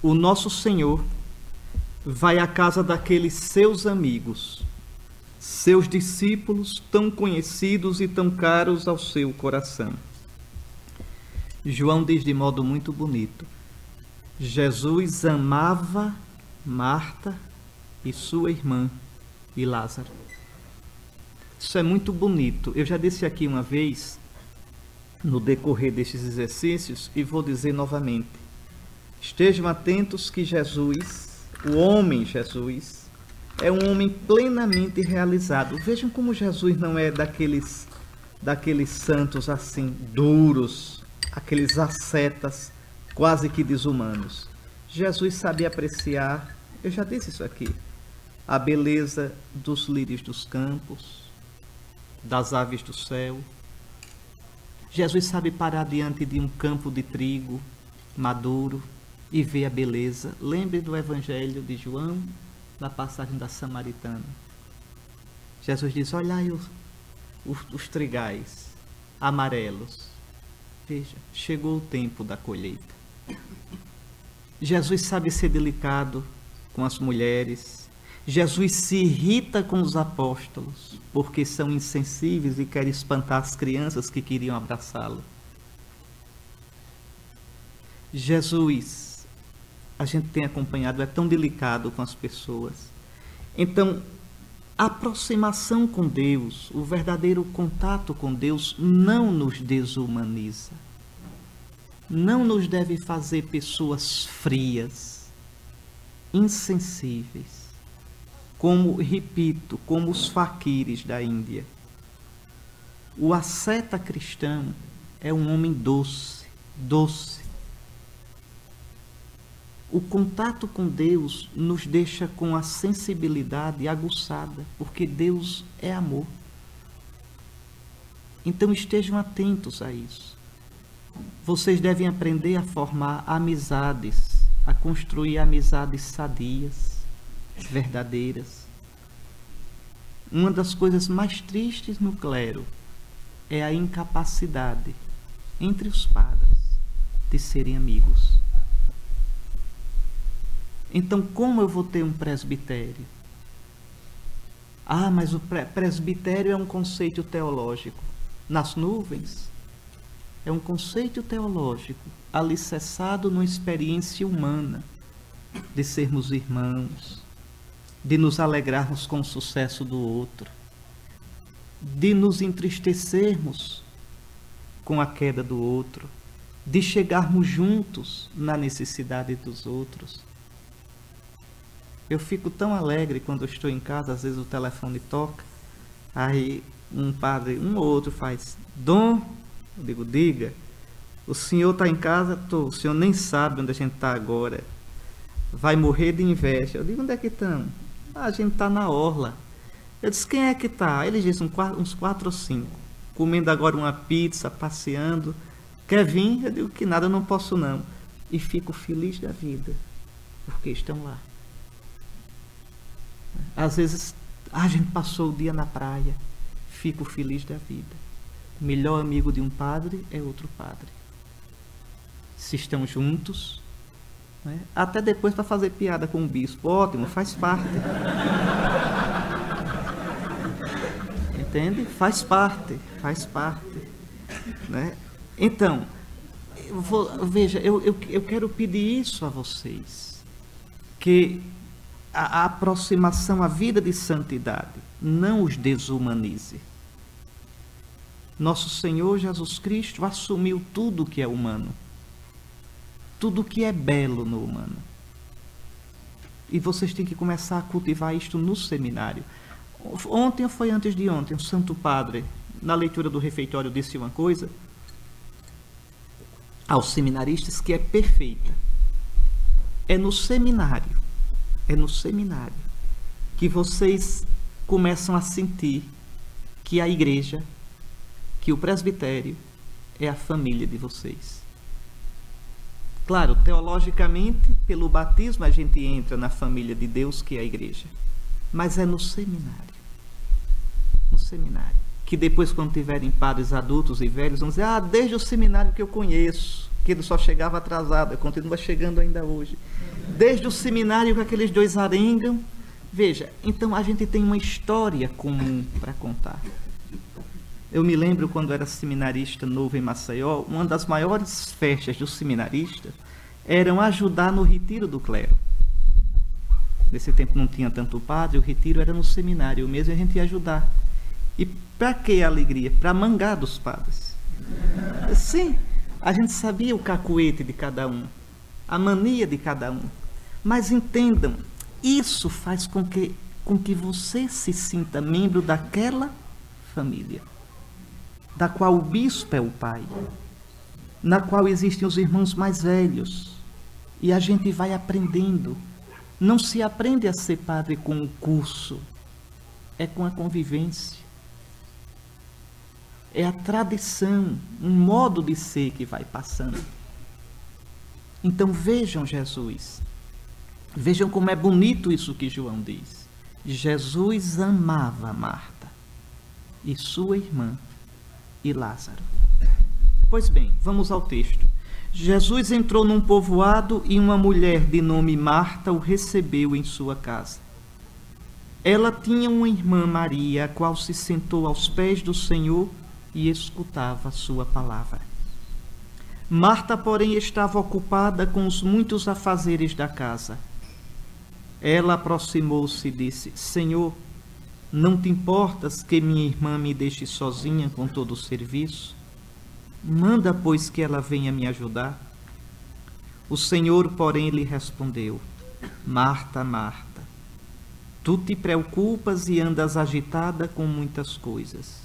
o nosso Senhor vai à casa daqueles seus amigos, seus discípulos tão conhecidos e tão caros ao seu coração. João diz de modo muito bonito: Jesus amava Marta e sua irmã e Lázaro. Isso é muito bonito. Eu já disse aqui uma vez, no decorrer destes exercícios, e vou dizer novamente: estejam atentos que Jesus, o homem Jesus, é um homem plenamente realizado. Vejam como Jesus não é daqueles santos assim, duros, aqueles ascetas quase que desumanos. Jesus sabe apreciar, eu já disse isso aqui, a beleza dos lírios dos campos, das aves do céu. Jesus sabe parar diante de um campo de trigo maduro e ver a beleza. Lembre do Evangelho de João, na passagem da Samaritana. Jesus diz: olhai os trigais amarelos. Veja, chegou o tempo da colheita. Jesus sabe ser delicado com as mulheres. Jesus se irrita com os apóstolos, porque são insensíveis e querem espantar as crianças que queriam abraçá-lo. Jesus, a gente tem acompanhado, é tão delicado com as pessoas. Então, a aproximação com Deus, o verdadeiro contato com Deus, não nos desumaniza. Não nos deve fazer pessoas frias, insensíveis, como, repito, como os faquires da Índia. O asceta cristão é um homem doce, doce. O contato com Deus nos deixa com a sensibilidade aguçada, porque Deus é amor. Então estejam atentos a isso. Vocês devem aprender a formar amizades, a construir amizades sadias, verdadeiras. Uma das coisas mais tristes no clero é a incapacidade entre os padres de serem amigos. Então, como eu vou ter um presbitério? Ah, mas o presbitério é um conceito teológico. Nas nuvens, é um conceito teológico alicerçado numa experiência humana de sermos irmãos, de nos alegrarmos com o sucesso do outro, de nos entristecermos com a queda do outro, de chegarmos juntos na necessidade dos outros. Eu fico tão alegre quando eu estou em casa, às vezes o telefone toca, aí um padre, um ou outro faz: Dom, eu digo: diga, o senhor está em casa? Tô. O senhor nem sabe onde a gente está agora, vai morrer de inveja. Eu digo: onde é que estamos? Ah, a gente está na orla. Eu disse: quem é que está? Eles dizem: uns 4 ou 5, comendo agora uma pizza, passeando. Quer vir? Eu digo que nada, eu não posso não. E fico feliz da vida, porque estão lá. Às vezes a gente passou o dia na praia, fico feliz da vida. O melhor amigo de um padre é outro padre. Se estão juntos, né? Até depois para fazer piada com o bispo, ótimo, faz parte. Entende? Faz parte, né? Então, veja, eu quero pedir isso a vocês, que a aproximação à vida de santidade não os desumanize. Nosso Senhor Jesus Cristo assumiu tudo que é humano, tudo que é belo no humano. E vocês têm que começar a cultivar isto no seminário. Ontem ou foi antes de ontem, um santo padre, na leitura do refeitório, disse uma coisa aos seminaristas que é perfeita. É no seminário que vocês começam a sentir que a igreja, que o presbitério é a família de vocês. Claro, teologicamente, pelo batismo a gente entra na família de Deus, que é a igreja. Mas é no seminário. No seminário. Que depois, quando tiverem padres adultos e velhos, vão dizer: ah, desde o seminário que eu conheço, que ele só chegava atrasado, continua chegando ainda hoje. Desde o seminário que aqueles dois arengam. Veja, então a gente tem uma história comum para contar. Eu me lembro quando era seminarista novo em Maceió, uma das maiores festas dos seminaristas eram ajudar no retiro do clero. Nesse tempo não tinha tanto padre, o retiro era no seminário mesmo, a gente ia ajudar. E para que alegria? Para mangar dos padres. Sim, a gente sabia o cacuete de cada um, a mania de cada um. Mas entendam, isso faz com que você se sinta membro daquela família, da qual o bispo é o pai, na qual existem os irmãos mais velhos. E a gente vai aprendendo. Não se aprende a ser padre com um curso, é com a convivência. É a tradição, um modo de ser que vai passando. Então vejam Jesus. Vejam como é bonito isso que João diz. Jesus amava Marta e sua irmã e Lázaro. Pois bem, vamos ao texto. Jesus entrou num povoado e uma mulher de nome Marta o recebeu em sua casa. Ela tinha uma irmã Maria, a qual se sentou aos pés do Senhor e escutava a sua palavra. Marta, porém, estava ocupada com os muitos afazeres da casa. Ela aproximou-se e disse: Senhor, não te importas que minha irmã me deixe sozinha com todo o serviço? Manda, pois, que ela venha me ajudar. O Senhor, porém, lhe respondeu: Marta, Marta, tu te preocupas e andas agitada com muitas coisas.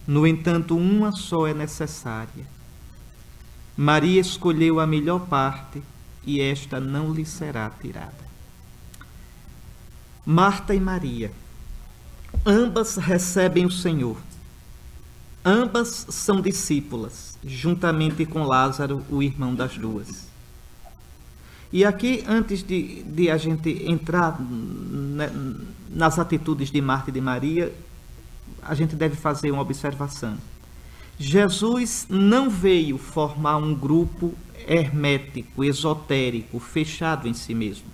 No entanto, uma só é necessária. Maria escolheu a melhor parte e esta não lhe será tirada. Marta e Maria, ambas recebem o Senhor. Ambas são discípulas, juntamente com Lázaro, o irmão das duas. E aqui, antes de a gente entrar nas atitudes de Marta e de Maria, a gente deve fazer uma observação. Jesus não veio formar um grupo hermético, esotérico, fechado em si mesmo.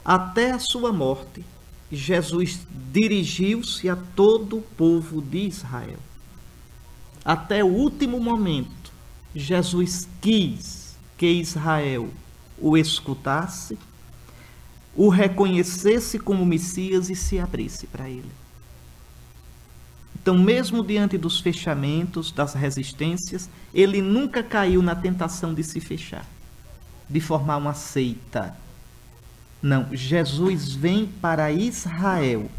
Até a sua morte, Jesus dirigiu-se a todo o povo de Israel. Até o último momento, Jesus quis que Israel o escutasse, o reconhecesse como Messias e se abrisse para ele. Então, mesmo diante dos fechamentos, das resistências, ele nunca caiu na tentação de se fechar, de formar uma seita. Não, Jesus vem para Israel.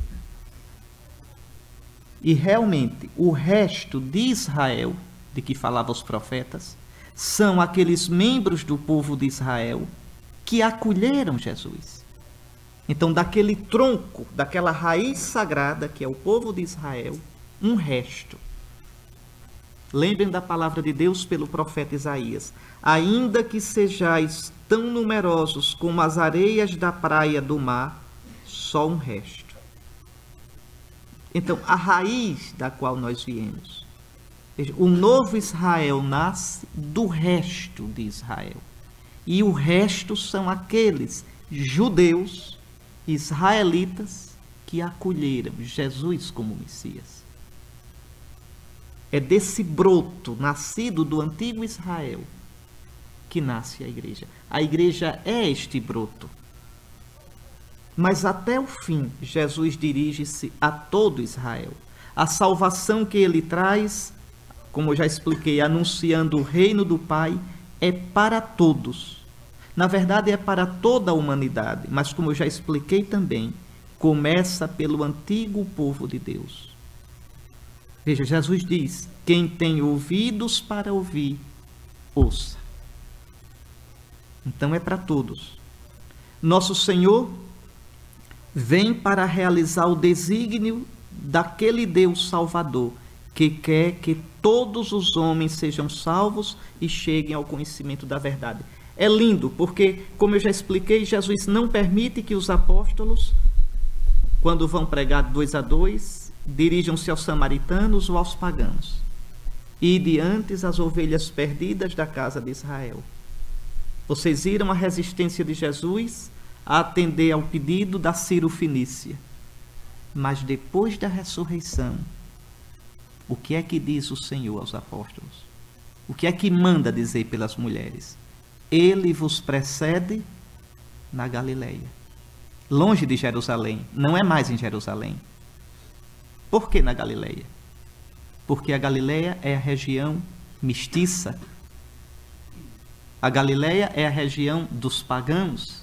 E realmente, o resto de Israel, de que falavam os profetas, são aqueles membros do povo de Israel que acolheram Jesus. Então, daquele tronco, daquela raiz sagrada que é o povo de Israel, um resto. Lembrem da palavra de Deus pelo profeta Isaías: ainda que sejais tão numerosos como as areias da praia do mar, só um resto. Então, a raiz da qual nós viemos, o novo Israel nasce do resto de Israel. E o resto são aqueles judeus, israelitas, que acolheram Jesus como Messias. É desse broto, nascido do antigo Israel, que nasce a igreja. A igreja é este broto. Mas até o fim, Jesus dirige-se a todo Israel. A salvação que ele traz, como eu já expliquei, anunciando o reino do Pai, é para todos. Na verdade, é para toda a humanidade, mas como eu já expliquei também, começa pelo antigo povo de Deus. Veja, Jesus diz: quem tem ouvidos para ouvir, ouça. Então é para todos. Nosso Senhor vem para realizar o desígnio daquele Deus Salvador, que quer que todos os homens sejam salvos e cheguem ao conhecimento da verdade. É lindo, porque, como eu já expliquei, Jesus não permite que os apóstolos, quando vão pregar 2 a 2, dirijam-se aos samaritanos ou aos pagãos. E diante as ovelhas perdidas da casa de Israel. Vocês viram a resistência de Jesus a atender ao pedido da Ciro-Fenícia. Mas depois da ressurreição, o que é que diz o Senhor aos apóstolos? O que é que manda dizer pelas mulheres? Ele vos precede na Galileia, longe de Jerusalém, não é mais em Jerusalém. Por que na Galileia? Porque a Galileia é a região mestiça. A Galileia é a região dos pagãos,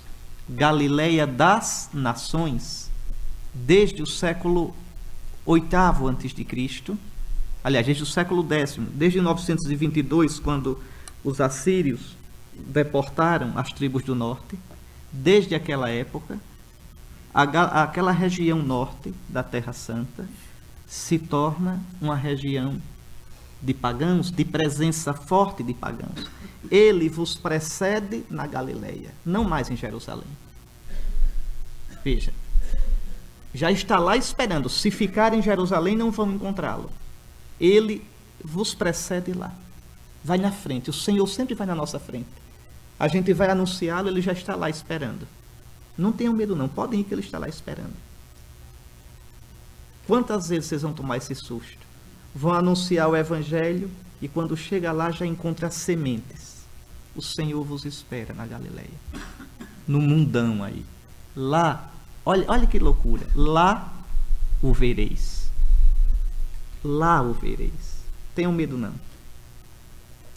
Galileia das nações. Desde o século VIII a.C., aliás, desde o século X, desde 922, quando os assírios deportaram as tribos do norte, desde aquela época, aquela região norte da Terra Santa se torna uma região de pagãos, de presença forte de pagãos. Ele vos precede na Galileia, não mais em Jerusalém. Veja, já está lá esperando. Se ficar em Jerusalém, não vão encontrá-lo. Ele vos precede lá. Vai na frente. O Senhor sempre vai na nossa frente. A gente vai anunciá-lo, ele já está lá esperando. Não tenham medo não, podem ir que ele está lá esperando. Quantas vezes vocês vão tomar esse susto? Vão anunciar o Evangelho e quando chega lá já encontra sementes. O Senhor vos espera na Galileia. No mundão aí. Lá, olha que loucura. Lá o vereis. Lá o vereis. Tenham medo não.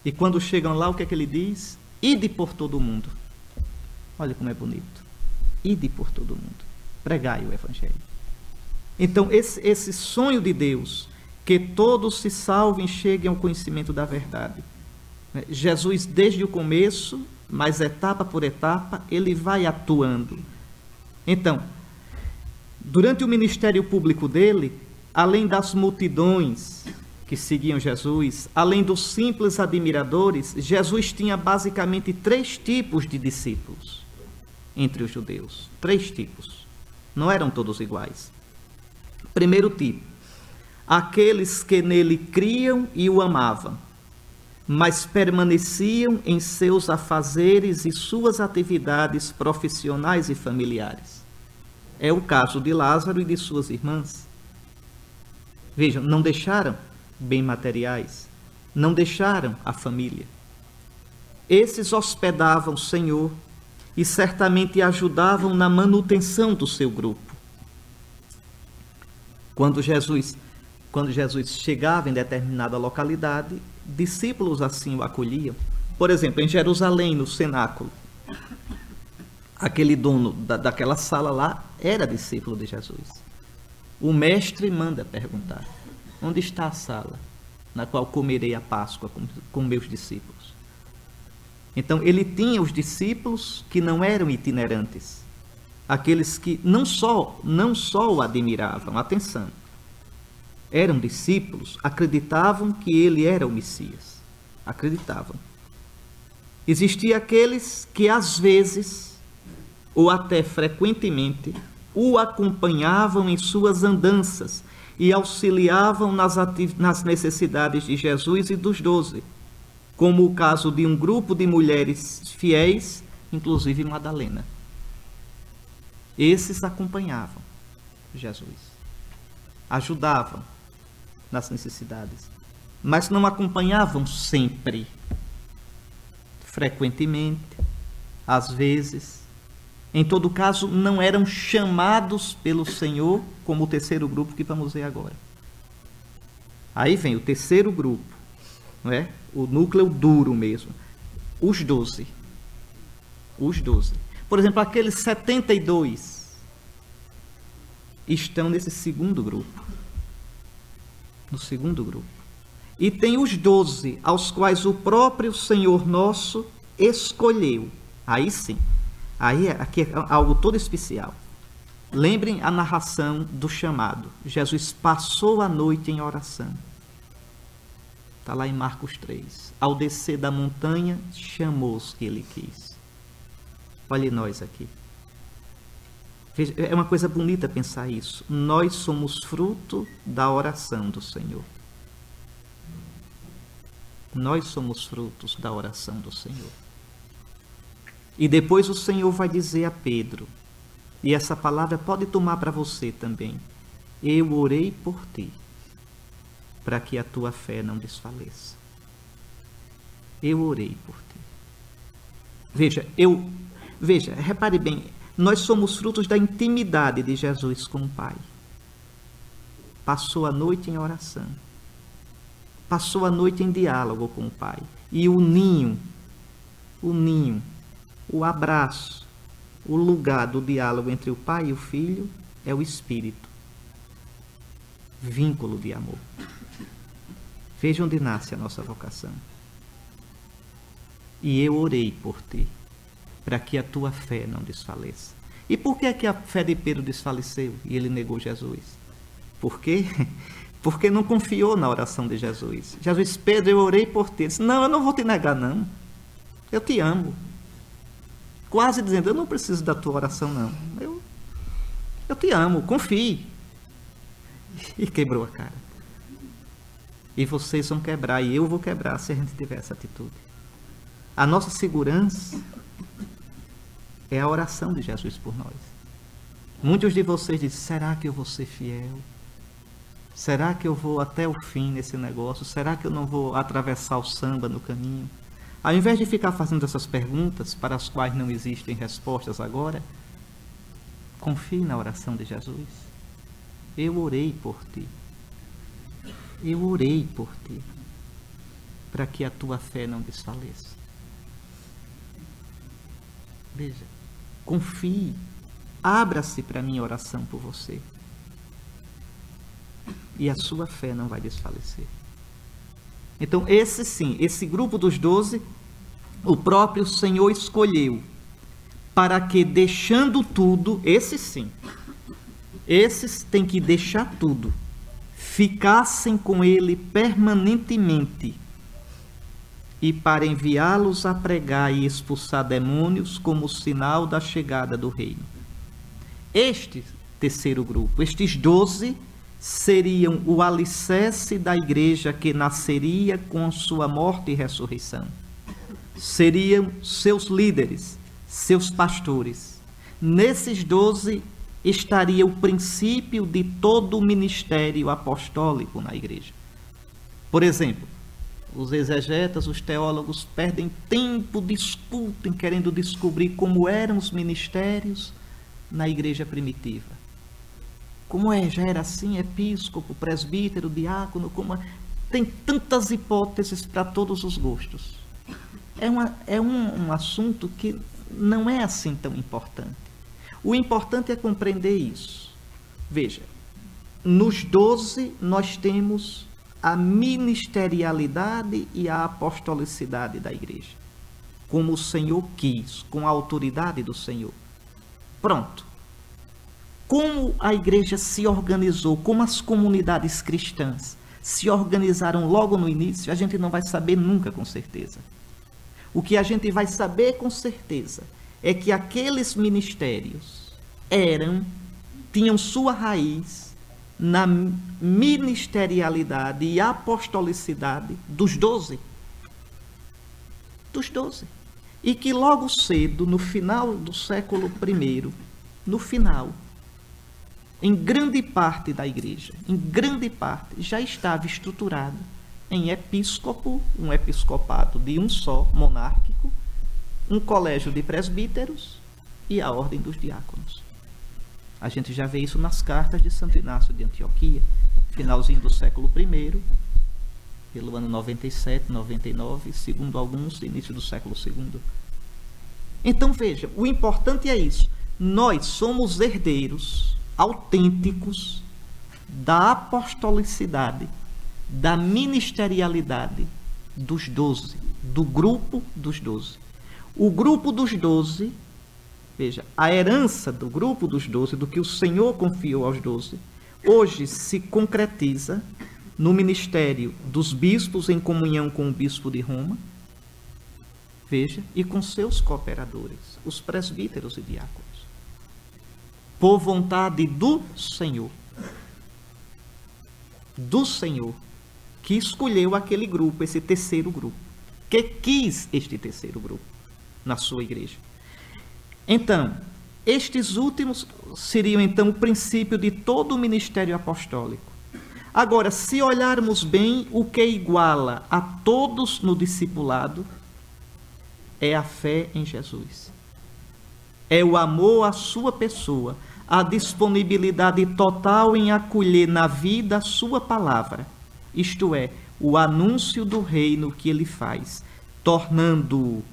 E quando chegam lá, o que é que ele diz? Ide por todo o mundo. Olha como é bonito. Ide por todo o mundo. Pregai o Evangelho. Então, esse sonho de Deus, que todos se salvem e cheguem ao conhecimento da verdade. Jesus, desde o começo, mas etapa por etapa, ele vai atuando. Então, durante o ministério público dele, além das multidões que seguiam Jesus, além dos simples admiradores, Jesus tinha basicamente 3 tipos de discípulos entre os judeus. 3 tipos. Não eram todos iguais. Primeiro tipo, aqueles que nele criam e o amavam, mas permaneciam em seus afazeres e suas atividades profissionais e familiares. É o caso de Lázaro e de suas irmãs. Vejam, não deixaram bem materiais, não deixaram a família. Esses hospedavam o Senhor e certamente ajudavam na manutenção do seu grupo. Quando Jesus chegava em determinada localidade, discípulos assim o acolhiam. Por exemplo, em Jerusalém, no cenáculo, aquele dono daquela sala lá era discípulo de Jesus. O mestre manda perguntar: onde está a sala na qual comerei a Páscoa com meus discípulos? Então, ele tinha os discípulos que não eram itinerantes, aqueles que não só o admiravam, atenção, eram discípulos, acreditavam que ele era o Messias, acreditavam. Existiam aqueles que às vezes, ou até frequentemente, o acompanhavam em suas andanças e auxiliavam nas necessidades de Jesus e dos 12, como o caso de um grupo de mulheres fiéis, inclusive Madalena. Esses acompanhavam Jesus, ajudavam nas necessidades, mas não acompanhavam sempre, frequentemente, às vezes. Em todo caso, não eram chamados pelo Senhor, como o terceiro grupo que vamos ver agora. Aí vem o terceiro grupo, não é? O núcleo duro mesmo. Os 12. Os 12. Por exemplo, aqueles 72 estão nesse segundo grupo. No segundo grupo. E tem os 12, aos quais o próprio Senhor nosso escolheu. Aí sim. Aí aqui é algo todo especial. Lembrem a narração do chamado. Jesus passou a noite em oração. Está lá em Marcos 3. Ao descer da montanha, chamou os que ele quis. Olhe nós aqui. Veja, é uma coisa bonita pensar isso. Nós somos fruto da oração do Senhor. Nós somos frutos da oração do Senhor. E depois o Senhor vai dizer a Pedro, e essa palavra pode tomar para você também: eu orei por ti, para que a tua fé não desfaleça. Eu orei por ti. Veja, repare bem, nós somos frutos da intimidade de Jesus com o Pai. Passou a noite em oração, passou a noite em diálogo com o Pai. E o ninho, o abraço, o lugar do diálogo entre o Pai e o Filho é o Espírito. Vínculo de amor. Veja onde nasce a nossa vocação. E eu orei por ti, para que a tua fé não desfaleça. E por que é que a fé de Pedro desfaleceu e ele negou Jesus? Por quê? Porque não confiou na oração de Jesus. Jesus: Pedro, eu orei por ti. Ele disse: não, eu não vou te negar, não. Eu te amo. Quase dizendo: eu não preciso da tua oração, não. Eu te amo, confie. E quebrou a cara. E vocês vão quebrar, e eu vou quebrar se a gente tiver essa atitude. A nossa segurança é a oração de Jesus por nós. Muitos de vocês dizem: será que eu vou ser fiel? Será que eu vou até o fim nesse negócio? Será que eu não vou atravessar o samba no caminho? Ao invés de ficar fazendo essas perguntas para as quais não existem respostas agora, confie na oração de Jesus. Eu orei por ti. Eu orei por ti, para que a tua fé não desfaleça. Veja, confie, abra-se para a minha oração por você. E a sua fé não vai desfalecer. Então, esse grupo dos 12, o próprio Senhor escolheu, para que, deixando tudo, esses têm que deixar tudo, ficassem com ele permanentemente, e para enviá-los a pregar e expulsar demônios como sinal da chegada do reino. Este terceiro grupo, estes 12, seriam o alicerce da igreja que nasceria com sua morte e ressurreição. Seriam seus líderes, seus pastores. Nesses 12 estaria o princípio de todo o ministério apostólico na igreja. Por exemplo, os exegetas, os teólogos perdem tempo, discutem, querendo descobrir como eram os ministérios na igreja primitiva. Como já era assim, episcopo, presbítero, diácono, tem tantas hipóteses para todos os gostos. É um assunto que não é assim tão importante. O importante é compreender isso. Veja, nos 12 nós temos a ministerialidade e a apostolicidade da igreja, como o Senhor quis, com a autoridade do Senhor. Pronto. Como a igreja se organizou, como as comunidades cristãs se organizaram logo no início, a gente não vai saber nunca com certeza. O que a gente vai saber com certeza é que aqueles ministérios tinham sua raiz na ministerialidade e apostolicidade dos 12. Dos 12. E que logo cedo, no final do século I, em grande parte da igreja, já estava estruturado em episcopo, um episcopado de um só, monárquico, um colégio de presbíteros e a ordem dos diáconos. A gente já vê isso nas cartas de Santo Inácio de Antioquia, finalzinho do século I, pelo ano 97, 99, segundo alguns, início do século II. Então veja, o importante é isso. Nós somos herdeiros autênticos da apostolicidade, da ministerialidade dos 12, do grupo dos 12. O grupo dos 12, veja, a herança do grupo dos 12, do que o Senhor confiou aos 12, hoje se concretiza no ministério dos bispos em comunhão com o bispo de Roma, veja, e com seus cooperadores, os presbíteros e diáconos, por vontade do Senhor, que escolheu aquele grupo, esse terceiro grupo, que quis este terceiro grupo na sua igreja. Então, estes últimos seriam então o princípio de todo o ministério apostólico. Agora, se olharmos bem, o que iguala a todos no discipulado é a fé em Jesus. É o amor à sua pessoa, a disponibilidade total em acolher na vida a sua palavra, isto é, o anúncio do reino que ele faz, tornando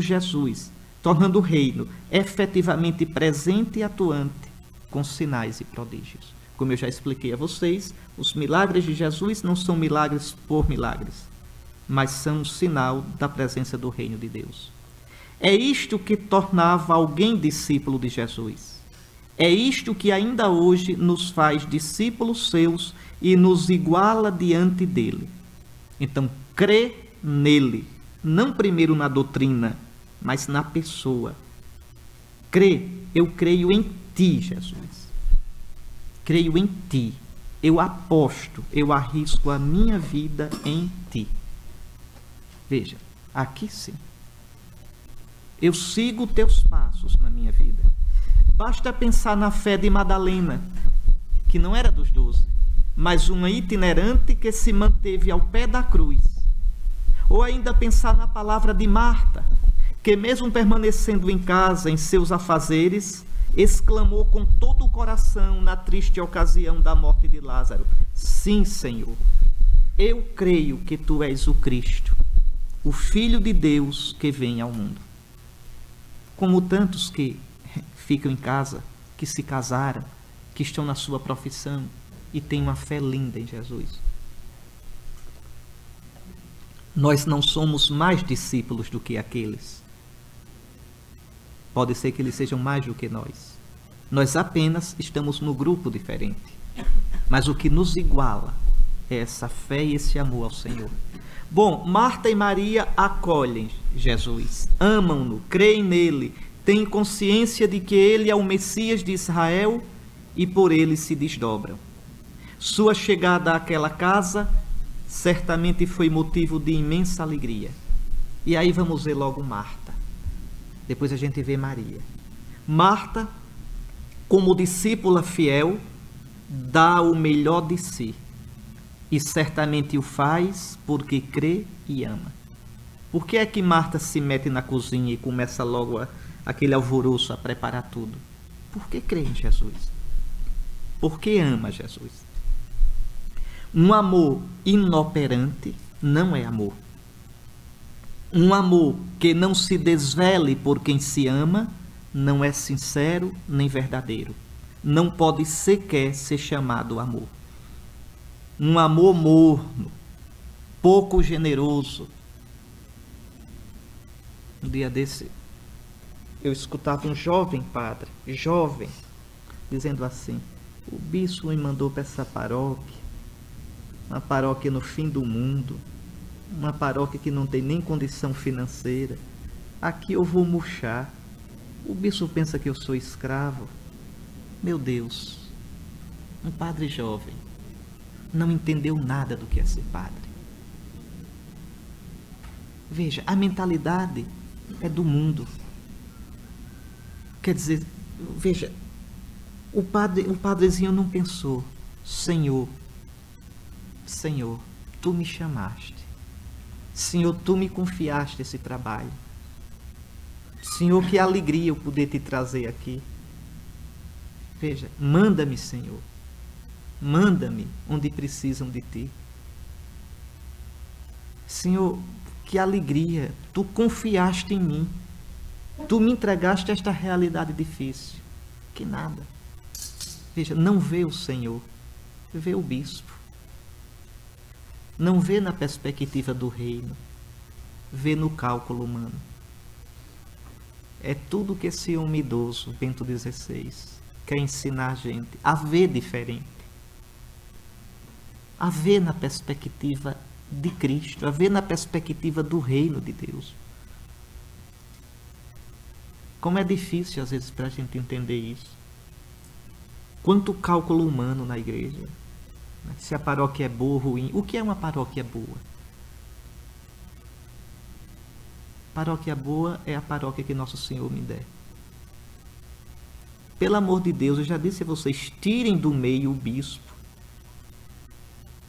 Jesus, tornando o reino efetivamente presente e atuante com sinais e prodígios. Como eu já expliquei a vocês, os milagres de Jesus não são milagres por milagres, mas são um sinal da presença do reino de Deus. É isto que tornava alguém discípulo de Jesus. É isto que ainda hoje nos faz discípulos seus e nos iguala diante dele. Então, crê nele, não primeiro na doutrina, mas na pessoa. Crê, eu creio em ti, Jesus. Creio em ti. Eu aposto, eu arrisco a minha vida em ti. Veja, aqui sim. Eu sigo teus passos na minha vida. Basta pensar na fé de Madalena, que não era dos 12, mas uma itinerante que se manteve ao pé da cruz. Ou ainda pensar na palavra de Marta, que mesmo permanecendo em casa, em seus afazeres, exclamou com todo o coração na triste ocasião da morte de Lázaro: sim, Senhor, eu creio que tu és o Cristo, o Filho de Deus que vem ao mundo. Como tantos que ficam em casa, que se casaram, que estão na sua profissão e têm uma fé linda em Jesus. Nós não somos mais discípulos do que aqueles. Pode ser que eles sejam mais do que nós. Nós apenas estamos no grupo diferente. Mas o que nos iguala é essa fé e esse amor ao Senhor. Bom, Marta e Maria acolhem Jesus, amam-no, creem nele, têm consciência de que ele é o Messias de Israel e por ele se desdobram. Sua chegada àquela casa certamente foi motivo de imensa alegria. E aí vamos ver logo Marta. Depois a gente vê Maria. Marta, como discípula fiel, dá o melhor de si. E certamente o faz porque crê e ama. Por que é que Marta se mete na cozinha e começa logo aquele alvoroço a preparar tudo? Porque crê em Jesus. Porque ama Jesus. Um amor inoperante não é amor. Um amor que não se desvele por quem se ama não é sincero nem verdadeiro. Não pode sequer ser chamado amor. Um amor morno, pouco generoso. Um dia desse, eu escutava um jovem padre, dizendo assim: o bispo me mandou para essa paróquia, uma paróquia no fim do mundo, uma paróquia que não tem nem condição financeira. Aqui eu vou murchar. O bispo pensa que eu sou escravo. Meu Deus, um padre jovem não entendeu nada do que é ser padre. Veja, a mentalidade é do mundo. Quer dizer, veja, o padrezinho não pensou: Senhor, tu me chamaste. Senhor, tu me confiaste esse trabalho. Senhor, que alegria eu poder te trazer aqui. Veja, manda-me, Senhor. Manda-me onde precisam de ti. Senhor, que alegria, tu confiaste em mim. Tu me entregaste esta realidade difícil. Que nada. Veja, não vê o Senhor, vê o bispo. Não vê na perspectiva do reino, vê no cálculo humano. É tudo que esse homem idoso, Bento XVI, quer ensinar a gente a ver diferente. A ver na perspectiva de Cristo, a ver na perspectiva do reino de Deus. Como é difícil às vezes para a gente entender isso. Quanto cálculo humano na igreja. Se a paróquia é boa ou ruim. O que é uma paróquia boa? Paróquia boa é a paróquia que Nosso Senhor me der. Pelo amor de Deus, eu já disse a vocês, tirem do meio o bispo.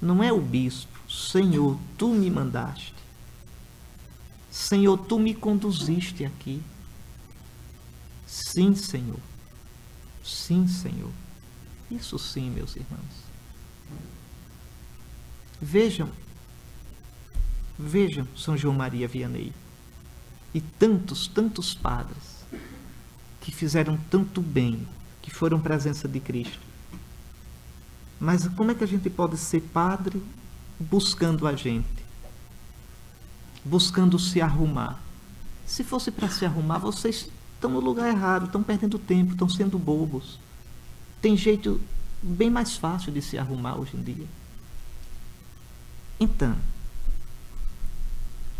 Não é o bispo. Senhor, tu me mandaste. Senhor, tu me conduziste aqui. Sim, Senhor. Sim, Senhor. Isso sim, meus irmãos. Vejam São João Maria Vianney e tantos padres que fizeram tanto bem, que foram presença de Cristo. Mas como é que a gente pode ser padre buscando a gente? Buscando se arrumar. Se fosse para se arrumar, vocês estão no lugar errado, estão perdendo tempo, estão sendo bobos. Tem jeito bem mais fácil de se arrumar hoje em dia. Então,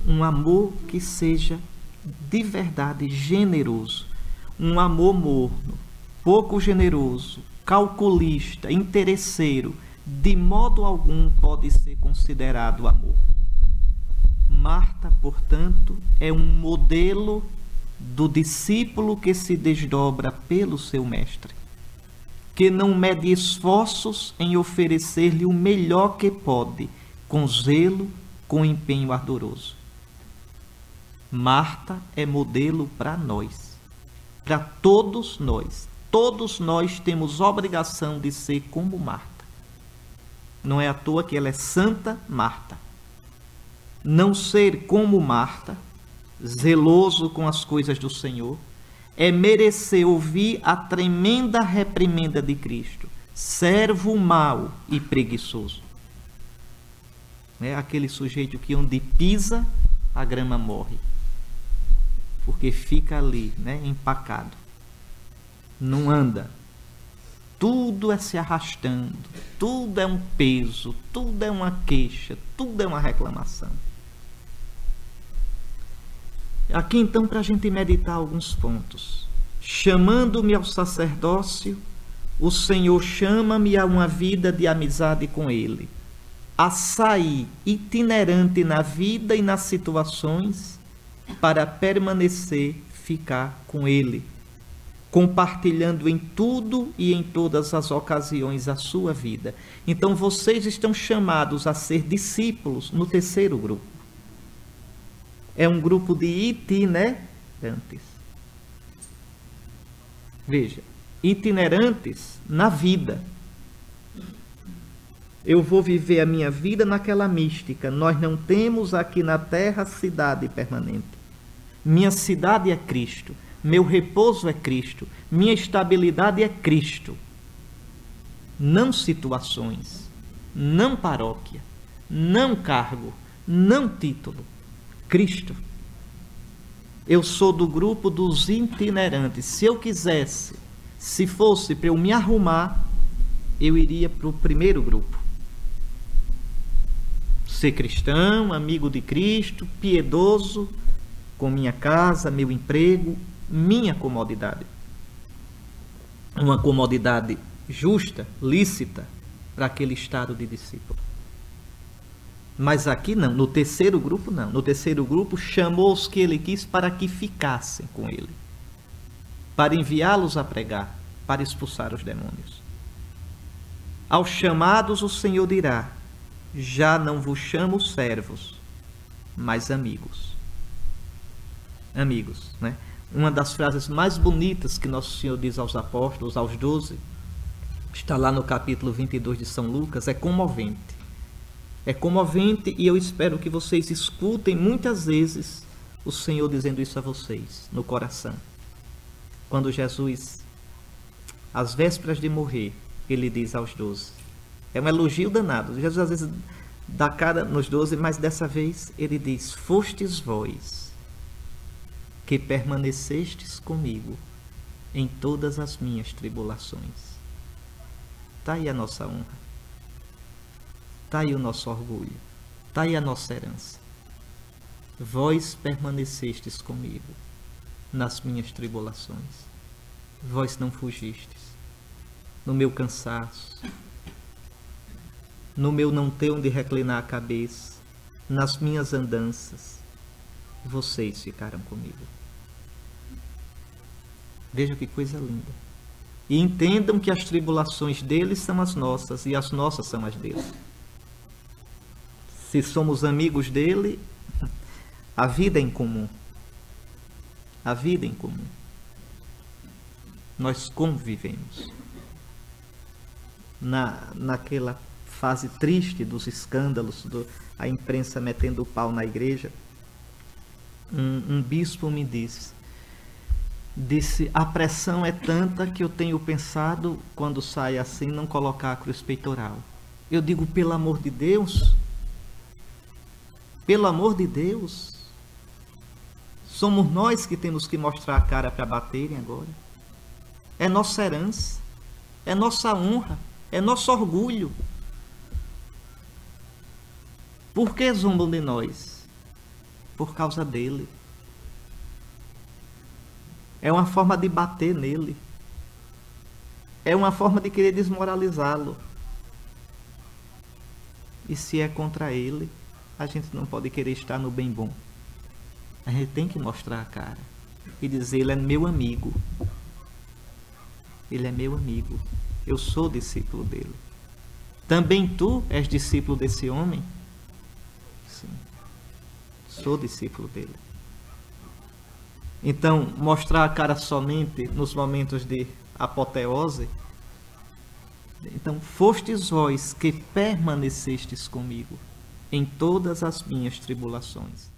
um amor que seja de verdade generoso, um amor morno, pouco generoso, calculista, interesseiro, de modo algum pode ser considerado amor. Marta, portanto, é um modelo do discípulo que se desdobra pelo seu mestre, que não mede esforços em oferecer-lhe o melhor que pode, com zelo, com empenho ardoroso. Marta é modelo para nós, para todos nós. Todos nós temos obrigação de ser como Marta. Não é à toa que ela é Santa Marta. Não ser como Marta, zeloso com as coisas do Senhor, é merecer ouvir a tremenda reprimenda de Cristo. Servo mau e preguiçoso. É aquele sujeito que onde pisa, a grama morre. Porque fica ali, empacado. Não anda. Tudo é se arrastando, tudo é um peso, tudo é uma queixa, tudo é uma reclamação. Aqui então, para a gente meditar alguns pontos. Chamando-me ao sacerdócio, o Senhor chama-me a uma vida de amizade com Ele, a sair itinerante na vida e nas situações para permanecer, ficar com Ele, compartilhando em tudo e em todas as ocasiões a sua vida. Então vocês estão chamados a ser discípulos no terceiro grupo. É um grupo de itinerantes. Veja, itinerantes na vida. Eu vou viver a minha vida naquela mística. Nós não temos aqui na terra cidade permanente. Minha cidade é Cristo. Meu repouso é Cristo. Minha estabilidade é Cristo. Não situações, não paróquia, não cargo, não título. Cristo. Eu sou do grupo dos itinerantes. Se eu quisesse, se fosse para eu me arrumar, eu iria para o primeiro grupo. Ser cristão, amigo de Cristo, piedoso, com minha casa, meu emprego, minha comodidade. Uma comodidade justa, lícita, para aquele estado de discípulo. Mas aqui não, no terceiro grupo não. No terceiro grupo chamou os que ele quis para que ficassem com ele, para enviá-los a pregar, para expulsar os demônios. Aos chamados o Senhor dirá: já não vos chamo servos, mas amigos. Amigos, né? Uma das frases mais bonitas que Nosso Senhor diz aos apóstolos, aos 12, está lá no capítulo 22 de São Lucas, é comovente. É comovente e eu espero que vocês escutem muitas vezes o Senhor dizendo isso a vocês, no coração. Quando Jesus, às vésperas de morrer, ele diz aos 12. É um elogio danado. Jesus às vezes dá cara nos 12, mas dessa vez ele diz: fostes vós que permanecestes comigo em todas as minhas tribulações. Está aí a nossa honra. Está aí o nosso orgulho. Está aí a nossa herança. Vós permanecestes comigo nas minhas tribulações. Vós não fugistes. No meu cansaço, no meu não ter onde reclinar a cabeça, nas minhas andanças, vocês ficaram comigo. Veja que coisa linda. E entendam que as tribulações deles são as nossas e as nossas são as deles. Se somos amigos dele, a vida é em comum. A vida é em comum. Nós convivemos. Naquela fase triste dos escândalos, a imprensa metendo o pau na igreja, um bispo me disse, a pressão é tanta que eu tenho pensado, quando sai assim, não colocar a cruz peitoral. Eu digo, pelo amor de Deus, somos nós que temos que mostrar a cara para baterem agora. É nossa herança, é nossa honra, é nosso orgulho. Por que zombam de nós? Por causa dele. É uma forma de bater nele. É uma forma de querer desmoralizá-lo. E se é contra ele, a gente não pode querer estar no bem bom. A gente tem que mostrar a cara e dizer, ele é meu amigo. Ele é meu amigo. Eu sou discípulo dele. Também tu és discípulo desse homem? Sim. Sou discípulo dele. Então, mostrar a cara somente nos momentos de apoteose. Então, fostes vós que permanecestes comigo em todas as minhas tribulações.